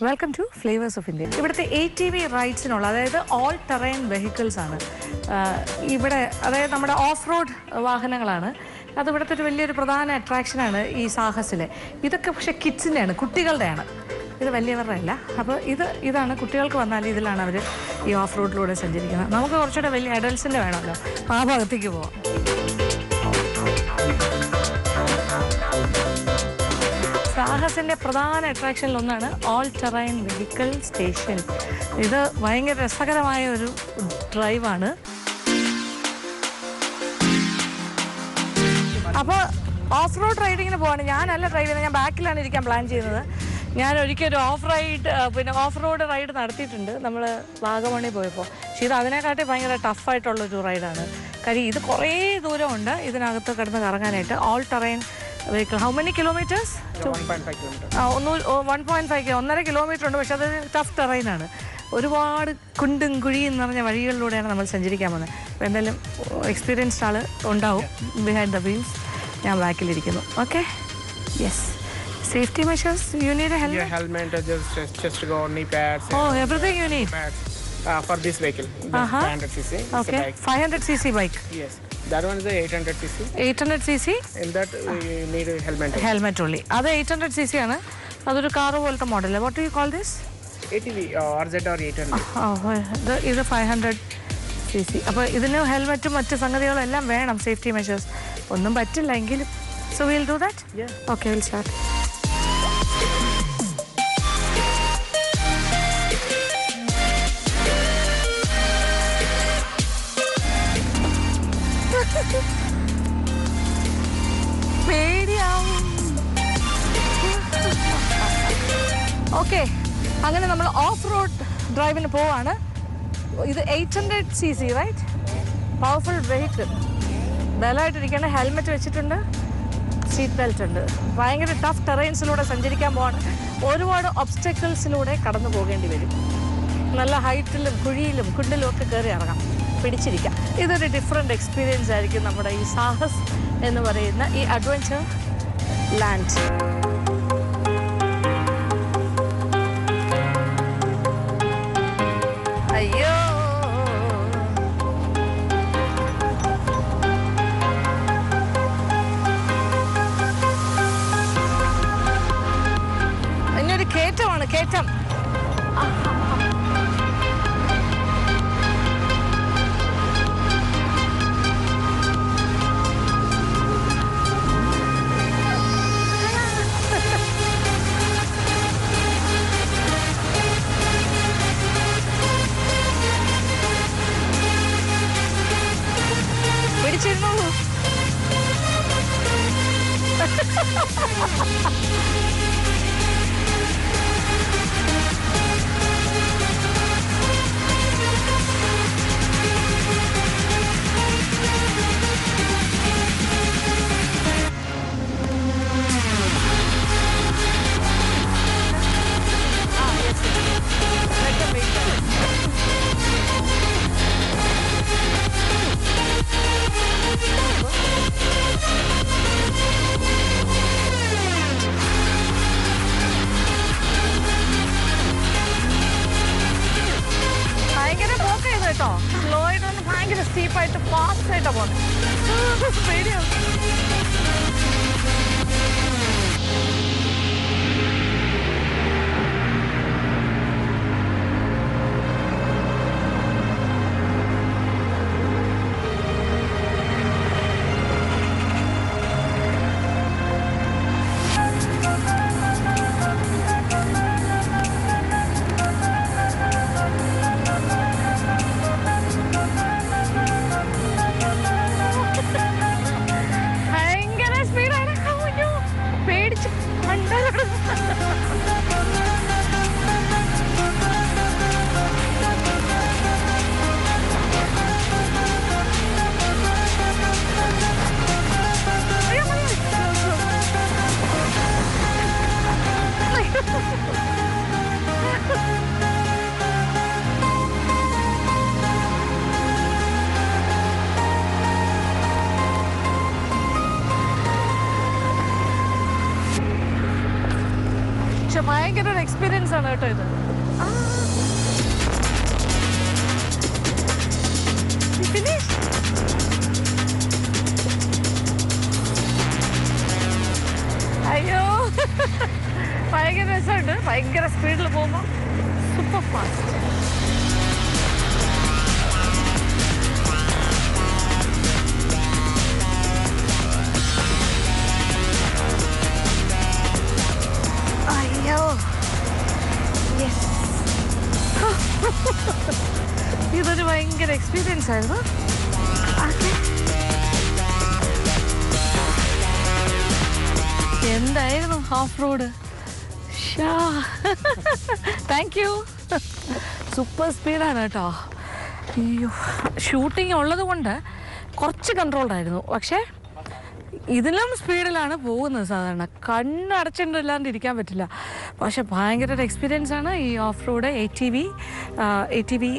Welcome to Flavours of India. ഇവിടുത്തെ ATV റൈഡ്സിനുള്ള അതായത് ഓൾ ടെറൈൻ വെഹിക്കിൾസ് ആണ് ഇവിടെ. അതായത് നമ്മുടെ ഓഫ് റോഡ് വാഹനങ്ങളാണ്. അത് ഇവിടുത്തെ ഒരു വലിയൊരു പ്രധാന അട്രാക്ഷനാണ് ഈ സാഹസിലെ. ഇതൊക്കെ പക്ഷേ കിഡ്സിൻ്റെയാണ്, കുട്ടികളുടെയാണ്. ഇത് വലിയവരുടെ അല്ല. അപ്പോൾ ഇതാണ് കുട്ടികൾക്ക് വന്നാൽ ഇതിലാണ് അവർ ഈ ഓഫ് റോഡിലൂടെ സഞ്ചരിക്കുന്നത്. നമുക്ക് കുറച്ചുകൂടെ വലിയ അഡൽസിൻ്റെ വേണമല്ലോ, ആ ഭാഗത്തേക്ക് പോവാം. സാഹസിൻ്റെ പ്രധാന അട്രാക്ഷനിലൊന്നാണ് ഓൾ ടെറൈൻ വെഹിക്കിൾ സ്റ്റേഷൻ. ഇത് ഭയങ്കര രസകരമായ ഒരു ഡ്രൈവാണ്. അപ്പോൾ ഓഫ് റോഡ് റൈഡിങ്ങിന് പോവാണ്. ഞാനല്ല ഡ്രൈവ് ചെയ്യുന്നത്, ഞാൻ ബാക്കിലാണ് ഇരിക്കാൻ പ്ലാൻ ചെയ്യുന്നത്. ഞാൻ ഒരിക്കലും ഓഫ് റോഡ് റൈഡ് നടത്തിയിട്ടുണ്ട് നമ്മൾ വാഗമണ്ണി പോയപ്പോൾ. പക്ഷേ ഇത് അതിനെക്കാട്ടി ഭയങ്കര ടഫായിട്ടുള്ളൊരു റൈഡാണ്. കാര്യം ഇത് കുറേ ദൂരമുണ്ട് ഇതിനകത്ത് കിടന്ന് കറങ്ങാനായിട്ട്. All terrain vehicle. How many kilometres? 1.5 kilometre ഉണ്ട്. പക്ഷെ അത് ടഫ് ടെറൈനാണ്. ഒരുപാട് കുണ്ടും കുഴിയും നിറഞ്ഞ വഴികളിലൂടെയാണ് നമ്മൾ സഞ്ചരിക്കാൻ പോകുന്നത്. അപ്പോൾ എന്തായാലും എക്സ്പീരിയൻസ്ഡ് ആൾ ഉണ്ടാവും ബിഹൈൻഡ് ദ വീൽസ്. ഞാൻ ബാക്കിലിരിക്കുന്നു. Okay, yes. Safety measures, you need a helmet? Yeah, helmet, chest guard, knee pads. Oh, everything you need? For this vehicle, 500cc. Okay, 500cc bike. Yes, that one is the 800cc. 800cc? In that, you need a helmet. Helmet only. അത് 800cc ആണ്. അതൊരു car പോലത്തെ model. What do you call this? ATV, RZ or 800. ഇത് 500cc. അപ്പോൾ ഇതിന് ഹെൽമെറ്റും മറ്റ് സംഗതികളും എല്ലാം വേണം, സേഫ്റ്റി മെഷേഴ്സ്. ഒന്നും പറ്റില്ല എങ്കിലും. So we'll do that? Yeah. Okay, we'll start. Okay, അങ്ങനെ നമ്മൾ ഓഫ് റോഡ് ഡ്രൈവിന് പോവാണ്. ഇത് 800cc, റൈറ്റ്? Powerful vehicle. ബലമായിട്ടിരിക്കേണ്ട, ഹെൽമെറ്റ് വെച്ചിട്ടുണ്ട്, സീറ്റ് ബെൽറ്റ് ഉണ്ട്. ഭയങ്കര ടഫ് ടെറൈൻസിലൂടെ സഞ്ചരിക്കാൻ പോവാണ്. ഒരുപാട് ഒബ്സ്റ്റക്കിൾസിലൂടെ കടന്നു പോകേണ്ടി വരും. നല്ല ഹൈറ്റിലും കുഴിയിലും കുണ്ടിലും ഒക്കെ കയറി ഇറങ്ങാം, പിടിച്ചിരിക്കാം. ഇതൊരു ഡിഫറെൻ്റ് എക്സ്പീരിയൻസ് ആയിരിക്കും നമ്മുടെ ഈ സാഹസ് എന്ന് പറയുന്ന ഈ അഡ്വഞ്ചർ ലാൻഡ്. അയ്യോ, ഇന്നൊരു കയറ്റമാണ്, കയറ്റം. പിടിച്ചിരുന്നോളൂ. ഭയങ്കര പോക്കായിരുന്നു കേട്ടോ. സ്ലോ ആയിട്ടൊന്ന് ഭയങ്കര സ്റ്റീപ്പായിട്ട് ഫാസ്റ്റ് ആയിട്ടാണ് പോകുന്നത്. പേടിയാണ്. ഭയങ്കര സ്പീഡാ. പക്ഷെ ഭയങ്കര ഒരു എക്സ്പീരിയൻസ് ആണ് കേട്ടോ ഇത്. അയ്യോ ഭയങ്കര രസമുണ്ട്. ഭയങ്കര സ്പീഡിൽ പോകുമ്പോൾ സൂപ്പർ ഫാസ്റ്റ്. അയ്യോ ഇതൊരു ഭയങ്കര എക്സ്പീരിയൻസ് ആയിരുന്നു. എന്തായിരുന്നു off road. Thank you. Super സ്പീഡാണ് കേട്ടോ. അയ്യോ ഷൂട്ടിംഗ് ഉള്ളത് കൊണ്ട് കുറച്ച് കൺട്രോൾഡായിരുന്നു. പക്ഷേ ഇതിലും സ്പീഡിലാണ് പോകുന്നത്. സാധാരണ കണ്ണടച്ചിട്ടില്ലാണ്ട് ഇരിക്കാൻ പറ്റില്ല. പക്ഷെ ഭയങ്കര ഒരു എക്സ്പീരിയൻസ് ആണ് ഈ off road A T V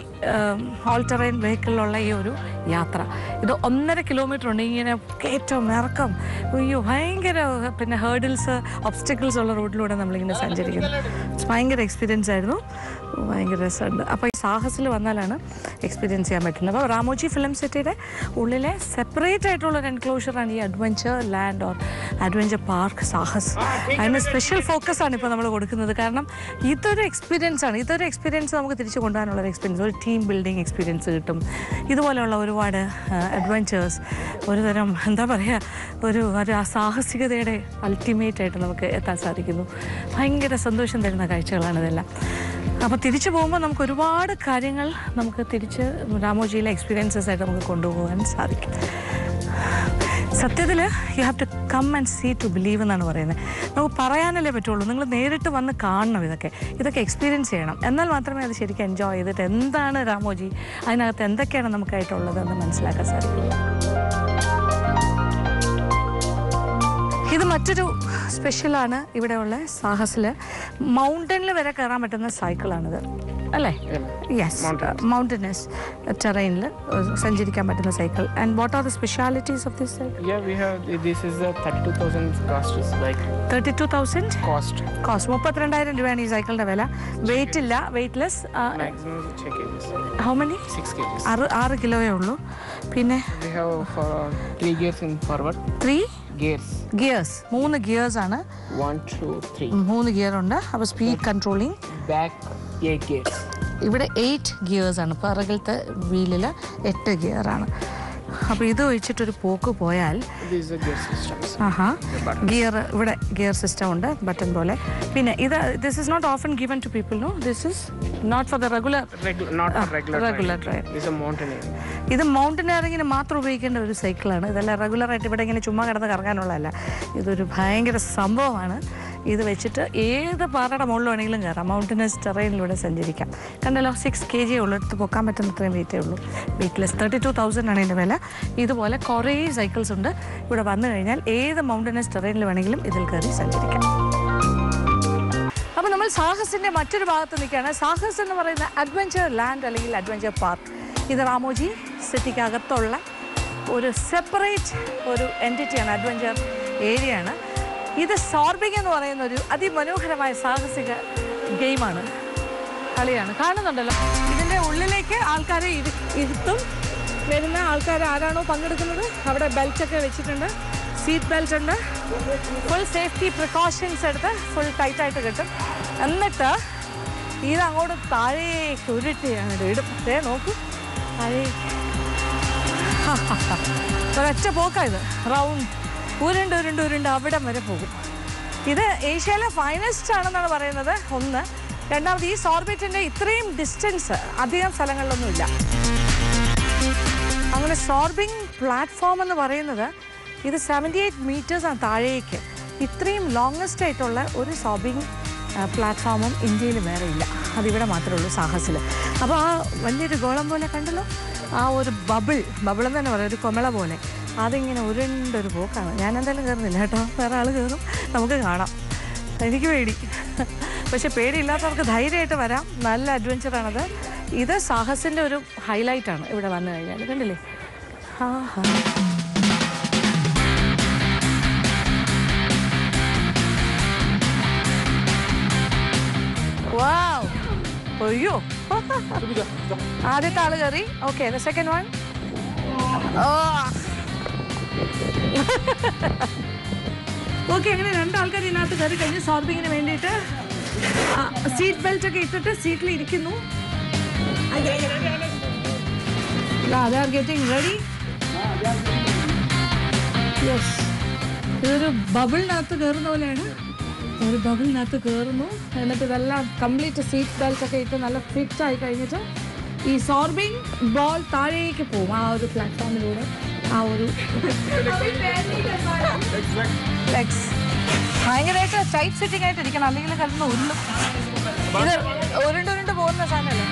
all terrain വെഹിക്കിളിലുള്ള ഈ ഒരു യാത്ര. ഇത് 1.5 കിലോമീറ്റർ ഉണ്ട്. ഇങ്ങനെ കയറ്റം ഇറക്കം. അയ്യോ ഭയങ്കര പിന്നെ ഹേർഡിൽസ് ഒബ്സ്റ്റക്കിൾസ് ഉള്ള റോഡിലൂടെ നമ്മളിങ്ങനെ സഞ്ചരിക്കുന്നു. ഭയങ്കര എക്സ്പീരിയൻസ് ആയിരുന്നു. ഭയങ്കര രസമുണ്ട്. അപ്പോൾ ഈ സാഹസിൽ വന്നാലാണ് എക്സ്പീരിയൻസ് ചെയ്യാൻ പറ്റുന്നത്. അപ്പോൾ റാമോജി ഫിലിം സിറ്റിയുടെ ഉള്ളിലെ സെപ്പറേറ്റ് ആയിട്ടുള്ള ഒരു എൻക്ലോഷറാണ് ഈ adventure land or adventure park Sahas. അതിന് സ്പെഷ്യൽ ഫോക്കസാണ് ഇപ്പോൾ നമ്മൾ കൊടുക്കുന്നത്. കാരണം ഇതൊരു എക്സ്പീരിയൻസ് ആണ്. ഇതൊരു എക്സ്പീരിയൻസ് നമുക്ക് തിരിച്ചു കൊണ്ടുപോകാനുള്ളൊരു എക്സ്പീരിയൻസ്. ഒരു ടീം ബിൽഡിംഗ് എക്സ്പീരിയൻസ് കിട്ടും. ഇതുപോലെയുള്ള ഒരുപാട് അഡ്വഞ്ചേഴ്സ്, ഒരുതരം എന്താ പറയുക, ഒരു സാഹസികതയുടെ അൾട്ടിമേറ്റ് ആയിട്ട് നമുക്ക് എത്താൻ സാധിക്കുന്നു. ഭയങ്കര സന്തോഷം തരുന്ന കാഴ്ചകളാണ് ഇതെല്ലാം. അപ്പോൾ തിരിച്ചു പോകുമ്പോൾ നമുക്ക് ഒരുപാട് കാര്യങ്ങൾ നമുക്ക് തിരിച്ച് രാമോജിയിലെ എക്സ്പീരിയൻസസ് ആയിട്ട് നമുക്ക് കൊണ്ടുപോകാൻ സാധിക്കും. സത്യത്തിൽ you have to come and see to believe എന്നാണ് പറയുന്നത്. നമുക്ക് പറയാനല്ലേ പറ്റുള്ളൂ. നിങ്ങൾ നേരിട്ട് വന്ന് കാണണം. ഇതൊക്കെ എക്സ്പീരിയൻസ് ചെയ്യണം. എന്നാൽ മാത്രമേ അത് ശരിക്കും എൻജോയ് ചെയ്തിട്ട് എന്താണ് രാമോജി, അതിനകത്ത് എന്തൊക്കെയാണ് നമുക്കായിട്ടുള്ളത് എന്ന് മനസ്സിലാക്കാൻ സാധിക്കുള്ളൂ. ഇത് മറ്റൊരു സ്പെഷ്യലാണ് ഇവിടെയുള്ള സാഹസിൽ. മൗണ്ടനിൽ വരെ കയറാൻ പറ്റുന്ന സൈക്കിളാണിത് അല്ലേ? യെസ്, മൗണ്ടനസ് ടെറൈനിൽ സഞ്ചരിക്കാൻ പറ്റുന്ന cycle. And what are the specialities of this cycle? Yeah, we have this is the 32,000 cost is like 32,000 cost 32,000 രൂപയാണ് ഈ സൈക്കിളിന്റെ വില. വെയിറ്റ് ഇല്ല, weightless. maximum 6 kgs. How many? 6 kgs. 6 കിലോയേ ഉള്ളൂ. പിന്നെ we have for 3 gears in forward. 3 gears 3 gears ആണ്. 1 2 3 3 gear ഉണ്ട്. അപ്പോൾ സ്പീഡ് കൺട്രോളിങ്. Back 8 gears. ഇവിടെ 8 ഗിയേഴ്സ് ആണ്. പിറകിലത്തെ വീലിൽ 8 ഗിയറാണ്. അപ്പോൾ ഇത് വെച്ചിട്ടൊരു പോക്ക് പോയാൽ ഗിയർ, ഇവിടെ ഗിയർ സിസ്റ്റം ഉണ്ട്, ബട്ടൺ പോലെ. പിന്നെ this is not often given to people. No, this is not for the regular drive. ഇത് മൗണ്ടനിയറിങ്ങിന് മാത്രം ഉപയോഗിക്കേണ്ട ഒരു സൈക്കിളാണ്. ഇതെല്ലാം റെഗുലറായിട്ട് ഇവിടെ ഇങ്ങനെ ചുമ്മാ കിടന്ന് കറങ്ങാനുള്ളതല്ല. ഇതൊരു ഭയങ്കര സംഭവമാണ്. ഇത് വെച്ചിട്ട് ഏത് പാറയുടെ മുകളിൽ വേണമെങ്കിലും കയറാം. മൗണ്ടനസ് ടെറൈനിലൂടെ സഞ്ചരിക്കാം. കണ്ടല്ലോ, 6 kg ഉള്ളൂ. എടുത്ത് പൊക്കാൻ പറ്റുന്ന അത്രയും വെയിറ്റേ ഉള്ളൂ. വെയിറ്റ്ലെസ്. 32,000 ആണ് ഇതിൻ്റെ വില. ഇതുപോലെ കുറേ സൈക്കിൾസ് ഉണ്ട്. ഇവിടെ വന്നു കഴിഞ്ഞാൽ ഏത് മൗണ്ടനസ് ടെറൈനിൽ വേണമെങ്കിലും ഇതിൽ കയറി സഞ്ചരിക്കാം. അപ്പോൾ നമ്മൾ സാഹസിൻ്റെ മറ്റൊരു ഭാഗത്ത് നിൽക്കുകയാണ്. സാഹസ് എന്ന് പറയുന്ന അഡ്വഞ്ചർ ലാൻഡ് അല്ലെങ്കിൽ അഡ്വഞ്ചർ പാർക്ക്. ഇത് റാമോജി സിറ്റിക്കകത്തുള്ള ഒരു സെപ്പറേറ്റ് ഒരു എൻറ്റിറ്റിയാണ്, അഡ്വഞ്ചർ ഏരിയയാണ്. ഇത് സോർബിംഗ് എന്ന് പറയുന്ന ഒരു അതിമനോഹരമായ സാഹസിക ഗെയിമാണ്, കളിയാണ്. കാണുന്നുണ്ടല്ലോ, ഇതിൻ്റെ ഉള്ളിലേക്ക് ആൾക്കാരെ ഇരുത്തും. വരുന്ന ആൾക്കാർ ആരാണോ പങ്കെടുക്കുന്നത് അവിടെ ബെൽറ്റൊക്കെ വെച്ചിട്ടുണ്ട്, സീറ്റ് ബെൽറ്റ് ഉണ്ട്. ഫുൾ സേഫ്റ്റി പ്രിക്കോഷൻസ് എടുത്ത് ഫുൾ ടൈറ്റായിട്ട് കിട്ടും. എന്നിട്ട് ഇതങ്ങോട്ട് താഴേക്ക് ഉരുട്ടിയാണ് ഇടും. നോക്കൂ, താഴേക്ക് ഒരൊറ്റ പോക്കാണ് ഇത്. റൗണ്ട് ഉരുണ്ട് അവിടം വരെ പോകും. ഇത് ഏഷ്യയിലെ ഫൈനസ്റ്റ് ആണെന്നാണ് പറയുന്നത്. ഒന്ന്. രണ്ടാമത്, ഈ സോർബിറ്റിൻ്റെ ഇത്രയും ഡിസ്റ്റൻസ് അധികം സ്ഥലങ്ങളിലൊന്നുമില്ല. അങ്ങനെ സോർബിംഗ് പ്ലാറ്റ്ഫോം എന്ന് പറയുന്നത് ഇത് 78 മീറ്റേഴ്സാണ് താഴേക്ക്. ഇത്രയും ലോങ്ങസ്റ്റ് ആയിട്ടുള്ള ഒരു സോർബിംഗ് പ്ലാറ്റ്ഫോമും ഇന്ത്യയിൽ വേറെ ഇല്ല. അതിവിടെ മാത്രമേ ഉള്ളൂ, സാഹസിൽ. അപ്പോൾ ആ വലിയൊരു ഗോളം പോലെ കണ്ടല്ലോ, ആ ഒരു ബബിളെന്ന് തന്നെ പറയാം, ഒരു കൊമള പോലെ. അതിങ്ങനെ ഉരുണ്ടൊരു പോക്കാണ്. ഞാൻ എന്തായാലും കയറുന്നില്ല കേട്ടോ, വേറെ ആൾ കയറും, നമുക്ക് കാണാം. എനിക്ക് പേടി. പക്ഷെ പേടിയില്ലാത്തവർക്ക് ധൈര്യമായിട്ട് വരാം. നല്ല അഡ്വഞ്ചറാണത്. ഇത് സാഹസിൻ്റെ ഒരു ഹൈലൈറ്റാണ് ഇവിടെ വന്നു കഴിഞ്ഞാൽ. കണ്ടില്ലേ? അയ്യോ ആദ്യത്തെ ആള് കയറി. Okay the second one. Okay അങ്ങനെ രണ്ടാൾക്കാർ ഇതിനകത്ത് കയറി കഴിഞ്ഞ് സോർബിങ്ങിന് വേണ്ടിയിട്ട് സീറ്റ് ബെൽറ്റ് ഒക്കെ ഇട്ടിട്ട് സീറ്റിൽ ഇരിക്കുന്നു. They are getting ready. Yes. ഇതൊരു ബബിളിനകത്ത് കയറുന്ന പോലെയാണ്. ഒരു ബബിളിനകത്ത് കയറുന്നു. എന്നിട്ട് ഇതെല്ലാം കംപ്ലീറ്റ് സീറ്റ് ബെൽറ്റ് ഒക്കെ ഇട്ട് നല്ല ഫിറ്റ് ആയി കഴിഞ്ഞിട്ട് ഈ സോർബിങ് ബോൾ താഴേക്ക് പോകും ആ ഒരു പ്ലാറ്റ്ഫോമിലൂടെ. ആ ഒരു ഭയങ്കരമായിട്ട് ടൈറ്റ് സിറ്റിംഗ് ആയിട്ട് ഇരിക്കണം, അല്ലെങ്കിൽ കിടന്ന് ഉരുളും. ഇത് ഉരുണ്ട് പോകുന്ന സാധനമല്ലേ.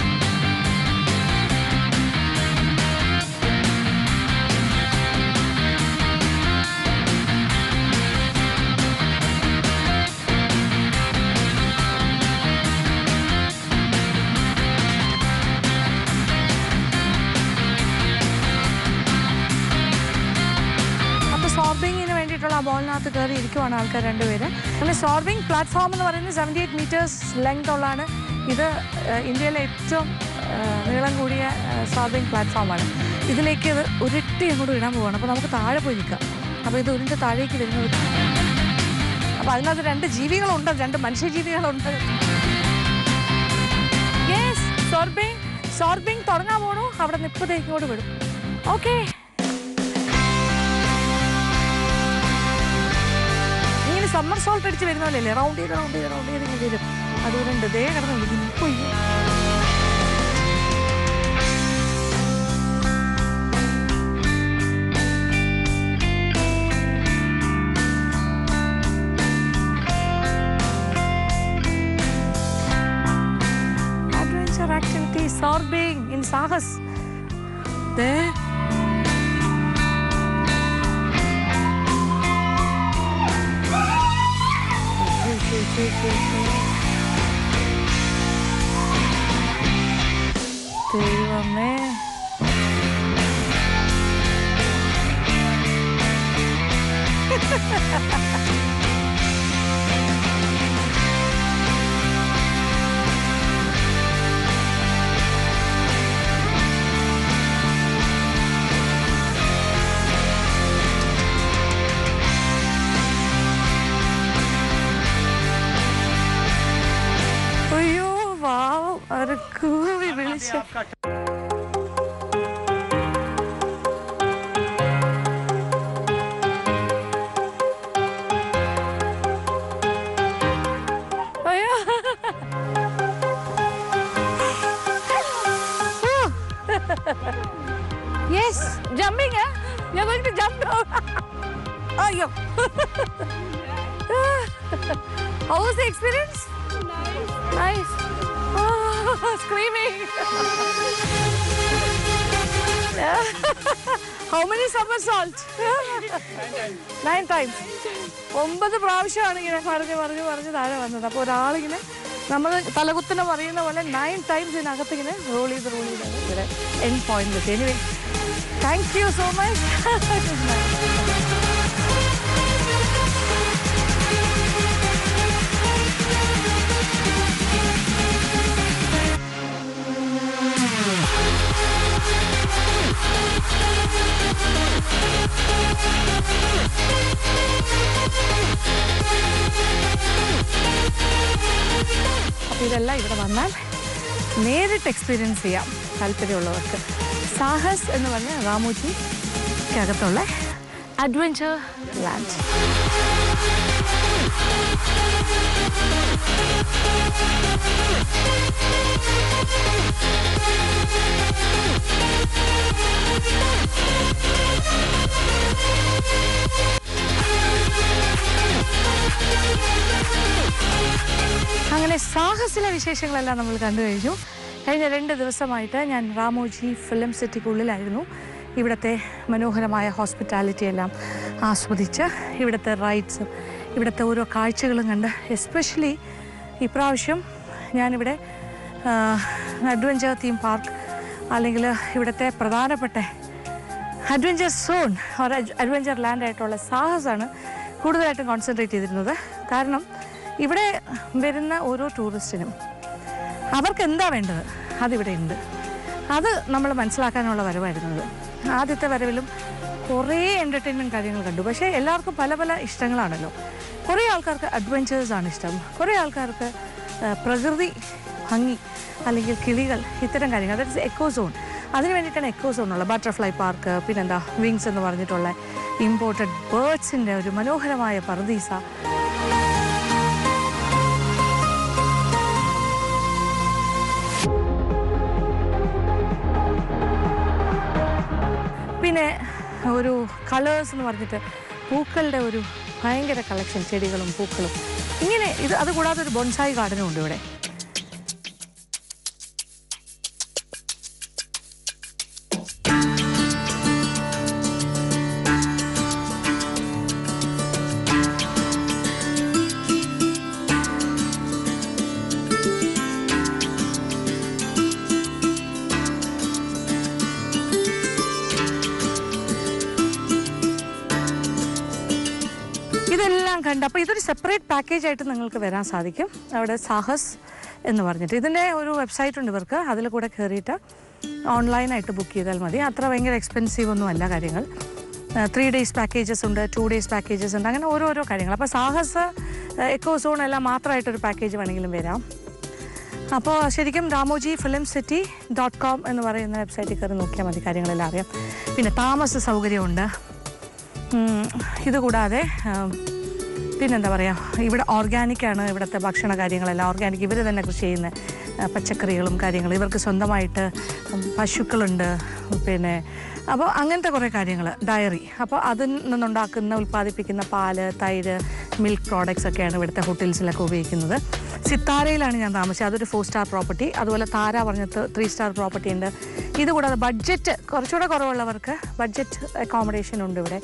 സോർബിങ്ങിന് വേണ്ടിയിട്ടുള്ള ആ ബോളിനകത്ത് കയറി ഇരിക്കുവാണ് ആൾക്കാർ രണ്ടുപേര്. അങ്ങനെ സോർബിങ് പ്ലാറ്റ്ഫോം എന്ന് പറയുന്നത് 78 meters ലെങ്ത് ഉള്ളതാണ്. ഇത് ഇന്ത്യയിലെ ഏറ്റവും നീളം കൂടിയ സോർബിങ് പ്ലാറ്റ്ഫോമാണ്. ഇതിലേക്ക് ഇത് ഉരുട്ടി അങ്ങോട്ട് ഇടാൻ പോവുകയാണ്. അപ്പോൾ നമുക്ക് താഴെ പോയി നിൽക്കാം. അപ്പോൾ ഇത് ഉരുണ്ട് താഴേക്ക് വരുന്നത്. അപ്പോൾ അതിനകത്ത് 2 ജീവികളുണ്ട്, 2 മനുഷ്യജീവികളുണ്ട്. യെസ്, സോർബിങ് തുടങ്ങാൻ പോകണു. അവിടെ നിപ്പതേക്ക് ഇങ്ങോട്ട് വിടും. ഓക്കെ, സമ്മർ സോൾട്ട് അടിച്ച് വരുന്ന പോലെയല്ലേ, റൗണ്ട് ചെയ്ത് ഇങ്ങനെ വരും. അതുകൊണ്ട് ദേ കിടന്ന് വിളിക്കുന്നു. Adventure activity zorbing in Sahas. ദേ ദൈവമേ, അയ്യോ വാവ്, ഒരു കൂവി വിളിച്ചു. അയ്യോ യെസ്, ജമ്പിങ്. ഞാൻ going to jump. അയ്യോ how was the experience? Nice. Oh, screaming. How many somersaults? 9 times. 9 പ്രാവശ്യമാണ് ഇങ്ങനെ പറഞ്ഞ് താഴെ വന്നത്. അപ്പോൾ ഒരാളിങ്ങനെ നമ്മൾ തലകുത്തനെ പറയുന്ന പോലെ 9 times ഇതിനകത്ത് ഇങ്ങനെ റോൾ ചെയ്ത് ഇവിടെ എൻഡ് പോയിന്റ് എത്തി. Anyway, thank you so much. അപ്പോൾ ഇതെല്ലാം ഇവിടെ വന്നാൽ നേരിട്ട് എക്സ്പീരിയൻസ് ചെയ്യാം താല്പര്യമുള്ളവർക്ക്. സാഹസ് എന്ന് പറഞ്ഞ റാമോജിക്കകത്തുള്ള അഡ്വഞ്ചർ ലാൻഡ്. അങ്ങനെ സാഹസിലെ വിശേഷങ്ങളെല്ലാം നമ്മൾ കണ്ടു കഴിഞ്ഞു. കഴിഞ്ഞ 2 ദിവസമായിട്ട് ഞാൻ റാമോജി ഫിലിം സിറ്റിക്കുള്ളിലായിരുന്നു. ഇവിടുത്തെ മനോഹരമായ ഹോസ്പിറ്റാലിറ്റി എല്ലാം ആസ്വദിച്ച് ഇവിടുത്തെ റൈഡ്സും ഇവിടുത്തെ ഓരോ കാഴ്ചകളും കണ്ട്, എസ്പെഷ്യലി ഇപ്രാവശ്യം ഞാനിവിടെ അഡ്വഞ്ചർ തീം പാർക്ക് അല്ലെങ്കിൽ ഇവിടുത്തെ പ്രധാനപ്പെട്ട അഡ്വഞ്ചർ സോൺ അഡ്വഞ്ചർ ലാൻഡായിട്ടുള്ള സാഹസാണ് കൂടുതലായിട്ടും കോൺസെൻട്രേറ്റ് ചെയ്തിരുന്നത്. കാരണം ഇവിടെ വരുന്ന ഓരോ ടൂറിസ്റ്റിനും അവർക്ക് എന്താ വേണ്ടത് അതിവിടെ ഉണ്ട്. അത് നമ്മൾ മനസ്സിലാക്കാനുള്ള വരവായിരുന്നത്. ആദ്യത്തെ വരവിലും കുറേ എൻ്റർടൈൻമെൻറ്റ് കാര്യങ്ങൾ കണ്ടു. പക്ഷേ എല്ലാവർക്കും പല പല ഇഷ്ടങ്ങളാണല്ലോ. കുറേ ആൾക്കാർക്ക് അഡ്വഞ്ചേഴ്സാണ് ഇഷ്ടം, കുറേ ആൾക്കാർക്ക് പ്രകൃതി ഭംഗി അല്ലെങ്കിൽ കിളികൾ, ഇത്തരം കാര്യങ്ങൾ. അതായത് എക്കോ സോൺ, അതിന് വേണ്ടിയിട്ടാണ് എക്കോ സോണുള്ളത്. ബട്ടർഫ്ലൈ പാർക്ക്, പിന്നെന്താ വിങ്സ് എന്ന് പറഞ്ഞിട്ടുള്ള ഇമ്പോർട്ടഡ് ബേർഡ്സിൻ്റെ ഒരു മനോഹരമായ പറുദീസ. പിന്നെ ഒരു കളേഴ്സ് എന്ന് പറഞ്ഞിട്ട് പൂക്കളുടെ ഒരു ഭയങ്കര കളക്ഷൻ, ചെടികളും പൂക്കളും ഇങ്ങനെ. അതുകൂടാതെ ഒരു ബോൺസായി ഗാർഡനും ഉണ്ട് ഇവിടെ. ഇതെല്ലാം കണ്ട് അപ്പോൾ ഇതൊരു സെപ്പറേറ്റ് പാക്കേജ് ആയിട്ട് നിങ്ങൾക്ക് വരാൻ സാധിക്കും. അവിടെ സാഹസ് എന്ന് പറഞ്ഞിട്ട് ഇതിൻ്റെ ഒരു വെബ്സൈറ്റ് ഉണ്ട് ഇവർക്ക്. അതിൽ കൂടെ കയറിയിട്ട് ഓൺലൈനായിട്ട് ബുക്ക് ചെയ്താൽ മതി. അത്ര ഭയങ്കര എക്സ്പെൻസീവ് ഒന്നും അല്ല കാര്യങ്ങൾ. 3 days പാക്കേജസ് ഉണ്ട്, 2 days പാക്കേജസ് ഉണ്ട്, അങ്ങനെ ഓരോരോ കാര്യങ്ങൾ. അപ്പോൾ സാഹസ്, എക്കോ സോൺ എല്ലാം മാത്രമായിട്ടൊരു പാക്കേജ് വേണമെങ്കിലും വരാം. അപ്പോൾ ശരിക്കും RamojiFilmCity.com എന്ന് പറയുന്ന വെബ്സൈറ്റിൽ കയറി നോക്കിയാൽ മതി, കാര്യങ്ങളെല്ലാം അറിയാം. പിന്നെ താമസ സൗകര്യമുണ്ട്. ഇതുകൂടാതെ പിന്നെന്താ പറയുക, ഇവിടെ ഓർഗാനിക്കാണ് ഇവിടുത്തെ ഭക്ഷണ കാര്യങ്ങളെല്ലാം. ഓർഗാനിക്, ഇവർ തന്നെ കൃഷി ചെയ്യുന്ന പച്ചക്കറികളും കാര്യങ്ങളും. ഇവർക്ക് സ്വന്തമായിട്ട് പശുക്കളുണ്ട്. പിന്നെ അപ്പോൾ അങ്ങനത്തെ കുറേ കാര്യങ്ങൾ, ഡയറി. അപ്പോൾ അതിൽ നിന്നുണ്ടാക്കുന്ന ഉൽപ്പാദിപ്പിക്കുന്ന പാല്, തൈര്, മിൽക്ക് പ്രോഡക്ട്സ് ഒക്കെയാണ് ഇവിടുത്തെ ഹോട്ടൽസിലൊക്കെ ഉപയോഗിക്കുന്നത്. സിത്താരയിലാണ് ഞാൻ താമസിച്ചത്. അതൊരു 4 star പ്രോപ്പർട്ടി. അതുപോലെ താര പറഞ്ഞിട്ട് 3 star പ്രോപ്പർട്ടി ഉണ്ട്. ഇതുകൂടാതെ ബഡ്ജറ്റ് കുറച്ചുകൂടെ കുറവുള്ളവർക്ക് ബഡ്ജറ്റ് അക്കോമഡേഷൻ ഉണ്ട് ഇവിടെ.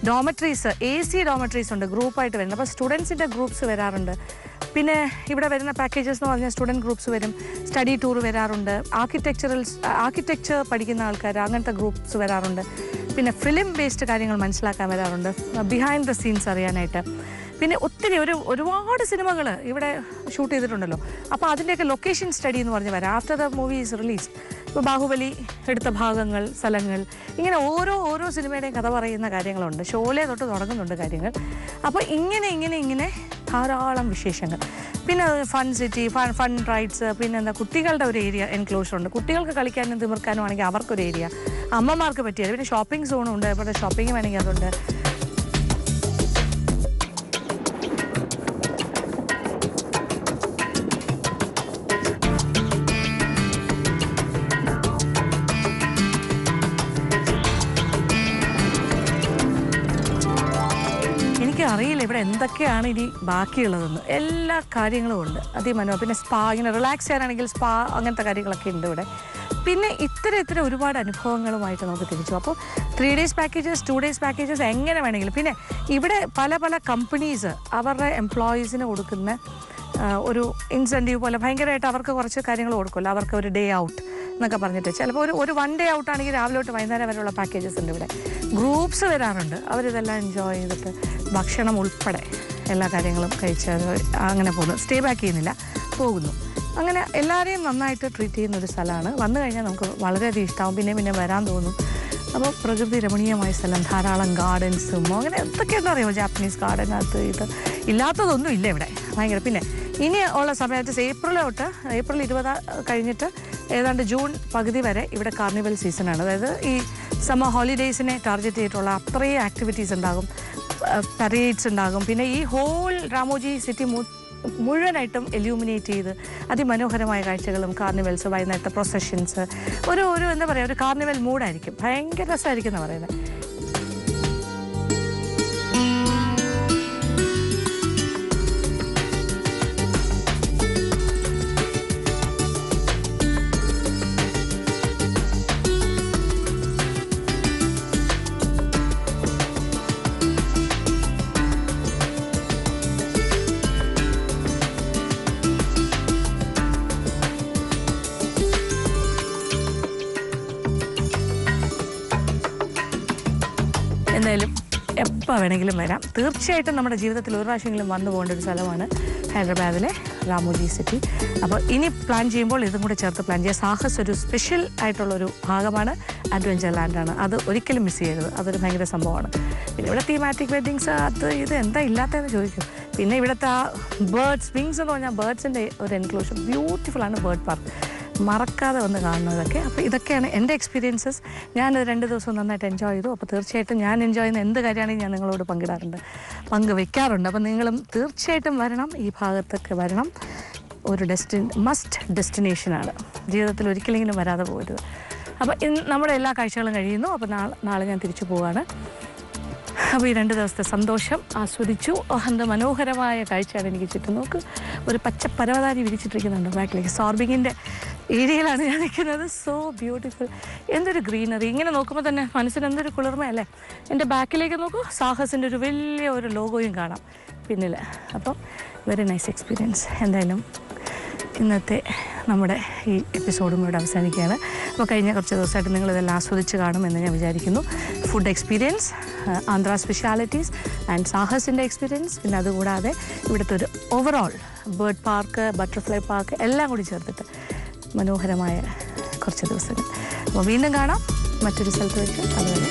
ഡോമട്രീസ്, AC ഡോമട്രീസ് ഉണ്ട്, ഗ്രൂപ്പായിട്ട് വരുന്നത്. അപ്പോൾ സ്റ്റുഡൻസിൻ്റെ ഗ്രൂപ്പ്സ് വരാറുണ്ട്. പിന്നെ ഇവിടെ വരുന്ന പാക്കേജസ് എന്ന് പറഞ്ഞാൽ സ്റ്റുഡൻറ്റ് ഗ്രൂപ്പ്സ് വരും, സ്റ്റഡി ടൂർ വരാറുണ്ട്, ആർക്കിടെക്ചർ പഠിക്കുന്ന ആൾക്കാർ അങ്ങനത്തെ ഗ്രൂപ്പ്സ് വരാറുണ്ട്. പിന്നെ ഫിലിം ബേസ്ഡ് കാര്യങ്ങൾ മനസ്സിലാക്കാൻ വരാറുണ്ട്, ബിഹൈൻഡ് ദ സീൻസ് അറിയാനായിട്ട്. പിന്നെ ഒരുപാട് സിനിമകൾ ഇവിടെ ഷൂട്ട് ചെയ്തിട്ടുണ്ടല്ലോ. അപ്പോൾ അതിൻ്റെയൊക്കെ ലൊക്കേഷൻ സ്റ്റഡി എന്ന് പറഞ്ഞ് വരാം. After the movie is release, ഇപ്പോൾ ബാഹുബലി എടുത്ത ഭാഗങ്ങൾ, സ്ഥലങ്ങൾ, ഇങ്ങനെ ഓരോ സിനിമയുടെയും കഥ പറയുന്ന കാര്യങ്ങളുണ്ട്. ഷോലെ തൊട്ട് തുടങ്ങുന്നുണ്ട് കാര്യങ്ങൾ. അപ്പോൾ ഇങ്ങനെ ധാരാളം വിശേഷങ്ങൾ. പിന്നെ ഫൺ സിറ്റി, ഫൺ റൈഡ്സ്, പിന്നെ എന്താ കുട്ടികളുടെ ഒരു ഏരിയ എൻക്ലോഷർ ഉണ്ട്. കുട്ടികൾക്ക് കളിക്കാനും തിമിർക്കാനും ആണെങ്കിൽ അവർക്കൊരു ഏരിയ, അമ്മമാർക്ക് പറ്റിയത്. പിന്നെ ഷോപ്പിംഗ് സോണും ഉണ്ട്. ഇവിടെ ഷോപ്പിംഗ് വേണമെങ്കിൽ അതുണ്ട്. അറിയില്ല ഇവിടെ എന്തൊക്കെയാണ് ഇനി ബാക്കിയുള്ളതെന്ന്. എല്ലാ കാര്യങ്ങളും ഉണ്ട്, അതിമനോഹരം. പിന്നെ സ്പാ, ഇങ്ങനെ റിലാക്സ് ചെയ്യാനാണെങ്കിൽ സ്പാ, അങ്ങനത്തെ കാര്യങ്ങളൊക്കെ ഉണ്ട് ഇവിടെ. പിന്നെ ഇത്തരം ഒരുപാട് അനുഭവങ്ങളുമായിട്ട് നമുക്ക് തിരിച്ചു. അപ്പോൾ 3 days പാക്കേജസ്, 2 days പാക്കേജസ്, എങ്ങനെ വേണമെങ്കിലും. പിന്നെ ഇവിടെ പല കമ്പനീസ് അവരുടെ എംപ്ലോയീസിന് കൊടുക്കുന്ന ഒരു ഇൻസെൻറ്റീവ് പോലെ ഭയങ്കരമായിട്ട് അവർക്ക് കുറച്ച് കാര്യങ്ങൾ കൊടുക്കുമല്ലോ. അവർക്ക് ഒരു ഡേ ഔട്ട് എന്നൊക്കെ പറഞ്ഞിട്ട്, ചിലപ്പോൾ ഒരു 1 day ഔട്ട് ആണെങ്കിൽ രാവിലെ തൊട്ട് വൈകുന്നേരം വരെയുള്ള പാക്കേജസ് ഉണ്ട് ഇവിടെ. ഗ്രൂപ്പ്സ് വരാറുണ്ട്, അവരിതെല്ലാം എൻജോയ് ചെയ്തിട്ട് ഭക്ഷണം ഉൾപ്പെടെ എല്ലാ കാര്യങ്ങളും കഴിച്ച് അങ്ങനെ പോകുന്നു. സ്റ്റേ ബാക്ക് ചെയ്യുന്നില്ല, പോകുന്നു. അങ്ങനെ എല്ലാവരെയും നന്നായിട്ട് ട്രീറ്റ് ചെയ്യുന്ന ഒരു സ്ഥലമാണ്. വന്നു കഴിഞ്ഞാൽ നമുക്ക് വളരെയധികം ഇഷ്ടമാവും, പിന്നെ വരാൻ തോന്നും. അപ്പോൾ പ്രകൃതി രമണീയമായ സ്ഥലം, ധാരാളം ഗാർഡൻസും അങ്ങനെ എന്തൊക്കെയാണെന്ന് അറിയുമോ, ജാപ്പനീസ് ഗാർഡൻ, അത് ഇത് ഇല്ലാത്തതൊന്നും ഇല്ല ഇവിടെ, ഭയങ്കര. പിന്നെ ഇനി ഉള്ള സമയത്ത് ഏപ്രിൽ 20 കഴിഞ്ഞിട്ട് ഏതാണ്ട് ജൂൺ പകുതി വരെ ഇവിടെ കാർണിവൽ സീസണാണ്. അതായത് ഈ സമ്മർ ഹോളിഡേയ്സിനെ ടാർഗറ്റ് ചെയ്തിട്ടുള്ള അത്രയും ആക്ടിവിറ്റീസ് ഉണ്ടാകും, പരേഡ്സ് ഉണ്ടാകും. പിന്നെ ഈ ഹോൾ രാമോജി സിറ്റി മുഴുവനായിട്ടും എല്യൂമിനേറ്റ് ചെയ്ത് അതിമനോഹരമായ കാഴ്ചകളും കാർണിവൽസ്, വൈകുന്നേരത്തെ പ്രൊസഷൻസ്, ഒരു എന്താ പറയുക, ഒരു കാർണിവൽ മൂഡായിരിക്കും. ഭയങ്കര രസമായിരിക്കും എന്ന് പറയുന്നത്. എന്തായാലും എപ്പോൾ വേണമെങ്കിലും വരാം. തീർച്ചയായിട്ടും നമ്മുടെ ജീവിതത്തിൽ ഒരു പ്രാവശ്യമെങ്കിലും വന്നു പോകേണ്ട ഒരു സ്ഥലമാണ് ഹൈദരാബാദിലെ രാമോജി സിറ്റി. അപ്പോൾ ഇനി പ്ലാൻ ചെയ്യുമ്പോൾ ഇതും കൂടെ ചേർത്ത് പ്ലാൻ ചെയ്യുക. സാഹസ് ഒരു സ്പെഷ്യൽ ആയിട്ടുള്ളൊരു ഭാഗമാണ്, അഡ്വഞ്ചർ ലാൻഡാണ്. അത് ഒരിക്കലും മിസ് ചെയ്യരുത്. അതൊരു ഭയങ്കര സംഭവമാണ്. പിന്നെ ഇവിടെ തീമാറ്റിക് വെഡ്ഡിങ്സ് അത് ഇത് എന്താ ഇല്ലാത്തതെന്ന് ചോദിക്കും. പിന്നെ ഇവിടുത്തെ ആ ബേർഡ്സ് വിങ്സ് എന്ന് പറഞ്ഞാൽ ബേർഡ്സിൻ്റെ ഒരു എൻക്ലോഷർ ബ്യൂട്ടിഫുള്ളാണ് ബേർഡ് പാർക്ക്. മറക്കാതെ വന്ന് കാണുന്നതൊക്കെ. അപ്പോൾ ഇതൊക്കെയാണ് എൻ്റെ എക്സ്പീരിയൻസസ്. ഞാനത് 2 ദിവസം നന്നായിട്ട് എൻജോയ് ചെയ്തു. അപ്പോൾ തീർച്ചയായിട്ടും ഞാൻ എൻജോയ് ചെയ്യുന്ന എന്ത് കാര്യമാണെങ്കിലും ഞാൻ നിങ്ങളോട് പങ്കുവെക്കാറുണ്ട്. അപ്പോൾ നിങ്ങളും തീർച്ചയായിട്ടും വരണം, ഈ ഭാഗത്തൊക്കെ വരണം. ഒരു മസ്റ്റ് ഡെസ്റ്റിനേഷനാണ്. ജീവിതത്തിൽ ഒരിക്കലെങ്കിലും വരാതെ പോകരുത്. അപ്പോൾ നമ്മുടെ എല്ലാ കാഴ്ചകളും കഴിയുന്നു. അപ്പോൾ നാളെ ഞാൻ തിരിച്ചു പോവുകയാണ്. അപ്പോൾ ഈ 2 ദിവസത്തെ സന്തോഷം ആസ്വദിച്ചു. എന്ത് മനോഹരമായ കാഴ്ചയാണ് എനിക്ക് ചുറ്റും. നോക്ക്, ഒരു പച്ച പരവതാനി വിരിച്ചിട്ടിരിക്കുന്നുണ്ട് ബാക്കിലേക്ക്. സോർബിങ്ങിൻ്റെ ഏരിയയിലാണ് ഞാൻ നിൽക്കുന്നത്. So beautiful. എന്തൊരു ഗ്രീനറി. ഇങ്ങനെ നോക്കുമ്പോൾ തന്നെ മനസ്സിന് എന്തൊരു കുളിർമയല്ലേ. എൻ്റെ ബാക്കിലേക്ക് നോക്കൂ, സാഹസിൻ്റെ ഒരു വലിയ ഒരു ലോഗോയും കാണാം പിന്നിൽ. അപ്പം വെരി നൈസ് എക്സ്പീരിയൻസ്. എന്തായാലും ഇന്നത്തെ നമ്മുടെ ഈ എപ്പിസോഡും ഇവിടെ അവസാനിക്കുകയാണ്. അപ്പോൾ കഴിഞ്ഞ കുറച്ച് ദിവസമായിട്ട് നിങ്ങളിതെല്ലാം ആസ്വദിച്ച് കാണുമെന്ന് ഞാൻ വിചാരിക്കുന്നു. Food experience, Andhra specialities and സാഹസിൻ്റെ എക്സ്പീരിയൻസ്, പിന്നെ അതുകൂടാതെ ഇവിടുത്തെ ഒരു overall bird park, butterfly park എല്ലാം കൂടി ചേർത്തിട്ട് മനോഹരമായ കുറച്ച് ദിവസങ്ങൾ. അപ്പോൾ വീണ്ടും കാണാം മറ്റൊരു സ്ഥലത്ത് വെച്ച്. അതുവരെ